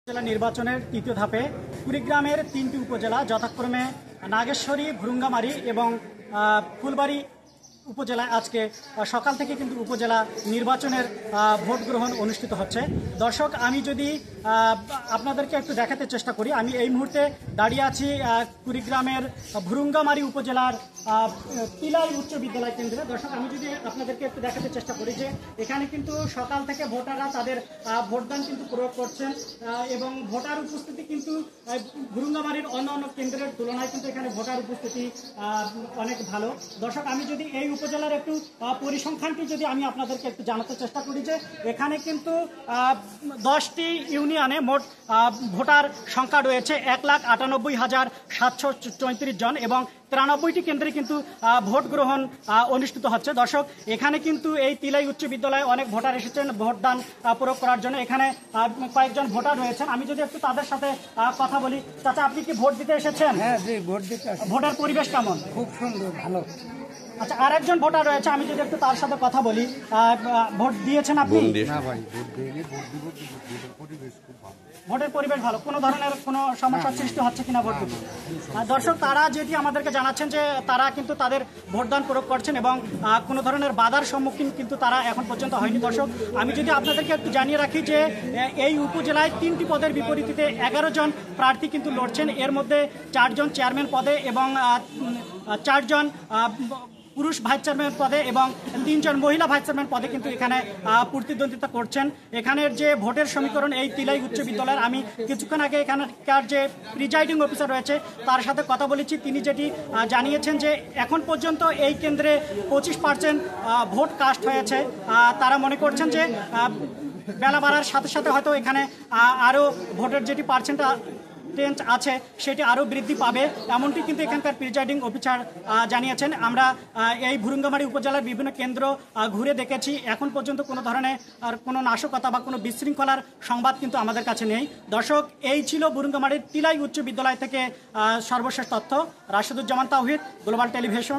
জেলা নির্বাচনের তৃতীয় ধাপে কুড়িগ্রামের তিনটি উপজেলা যথাক্রমে নাগেশ্বরী, ভুরুঙ্গামারী এবং ফুলবাড়ী উপজেলায় আজকে সকাল থেকে কিন্তু উপজেলা নির্বাচনের ভোট গ্রহণ অনুষ্ঠিত হচ্ছে। দর্শক, আমি যদি আপনাদেরকে একটু দেখাতে চেষ্টা করি, আমি এই মুহূর্তে দাঁড়িয়ে আছি কুড়িগ্রামের ভুরুঙ্গামারী উপজেলার তিলাই উচ্চ বিদ্যালয় কেন্দ্রে। দর্শক, আমি যদি আপনাদেরকে একটু দেখাতে চেষ্টা করি যে এখানে কিন্তু সকাল থেকে ভোটাররা তাদের ভোটদান কিন্তু প্রয়োগ করছেন এবং ভোটার উপস্থিতি কিন্তু ভুরুঙ্গামারীর অন্যান্য কেন্দ্রের তুলনায় কিন্তু এখানে ভোটার উপস্থিতি অনেক ভালো। দর্শক, আমি যদি এই উপজেলার একটু পরিসংখ্যানটি যদি আমি আপনাদেরকে একটু জানাতে চেষ্টা করি যে এখানে কিন্তু 10টি ইউনিয়নে মোট ভোটার সংখ্যা রয়েছে 1,98,734 জন এবং 93টি কেন্দ্রে কিন্তু ভোট গ্রহণ অনুষ্ঠিত হচ্ছে। দর্শক, এখানে কিন্তু এই তিলাই উচ্চ বিদ্যালয়ে অনেক ভোটার এসেছেন ভোটদান প্রয়োগ করার জন্য। এখানে কয়েকজন ভোটার রয়েছেন, আমি যদি একটু তাদের সাথে কথা বলি। চাচা, আপনি কি ভোট দিতে এসেছেন? হ্যাঁ জি, ভোট দিতে। ভোটের পরিবেশ কেমন? খুব সুন্দর, ভালো। আচ্ছা, আর একজন ভোটার রয়েছে, আমি যদি একটু তার সাথে কথা বলি। ভোট দিয়েছেন আপনি? না ভাই, ভোট দিইনি, ভোট দিব। ভোটের পরিবেশ খুব ভালো। ভোটের পরিবেশ ভালো, কোনো ধরনের কোনো সমস্যার সৃষ্টি হচ্ছে কিনা ভোট দিতে? দর্শক, তারা যেটি আমাদেরকে জানাচ্ছেন যে তারা কিন্তু তাদের ভোটদান প্রয়োগ করছেন এবং কোনো ধরনের বাধার সম্মুখীন কিন্তু তারা এখন পর্যন্ত হয়নি। দর্শক, আমি যদি আপনাদেরকে একটু জানিয়ে রাখি যে এই উপজেলায় 3টি পদের বিপরীতে 11 জন প্রার্থী কিন্তু লড়ছেন। এর মধ্যে 4 জন চেয়ারম্যান পদে এবং 4 জন পুরুষ ভাইস চেয়ারম্যান পদে এবং 3 জন মহিলা ভাইস চেয়ারম্যান পদে কিন্তু এখানে প্রতিদ্বন্দ্বিতা করছেন। এখানের যে ভোটের সমীকরণ এই তিলাই উচ্চ বিদ্যালয়ের, আমি কিছুক্ষণ আগে এখানকার যে প্রিজাইডিং অফিসার রয়েছে তার সাথে কথা বলেছি। তিনি যেটি জানিয়েছেন যে এখন পর্যন্ত এই কেন্দ্রে 25% ভোট কাস্ট হয়েছে। তারা মনে করছেন যে বেলা বাড়ার সাথে সাথে হয়তো এখানে আরও ভোটের যেটি পার্সেন্টেজ আছে সেটি আরও বৃদ্ধি পাবে, এমনটি কিন্তু এখানকার প্রিজাইডিং অফিসার জানিয়েছেন। আমরা এই ভুরুঙ্গামারী উপজেলার বিভিন্ন কেন্দ্র ঘুরে দেখেছি, এখন পর্যন্ত কোনো ধরনের কোনো নাশকতা বা কোনো বিশৃঙ্খলার সংবাদ কিন্তু আমাদের কাছে নেই। দর্শক, এই ছিল ভুরুঙ্গামারীর তিলাই উচ্চ বিদ্যালয় থেকে সর্বশেষ তথ্য। রাশেদুজ্জামান তাওহিদ, গ্লোবাল টেলিভিশন।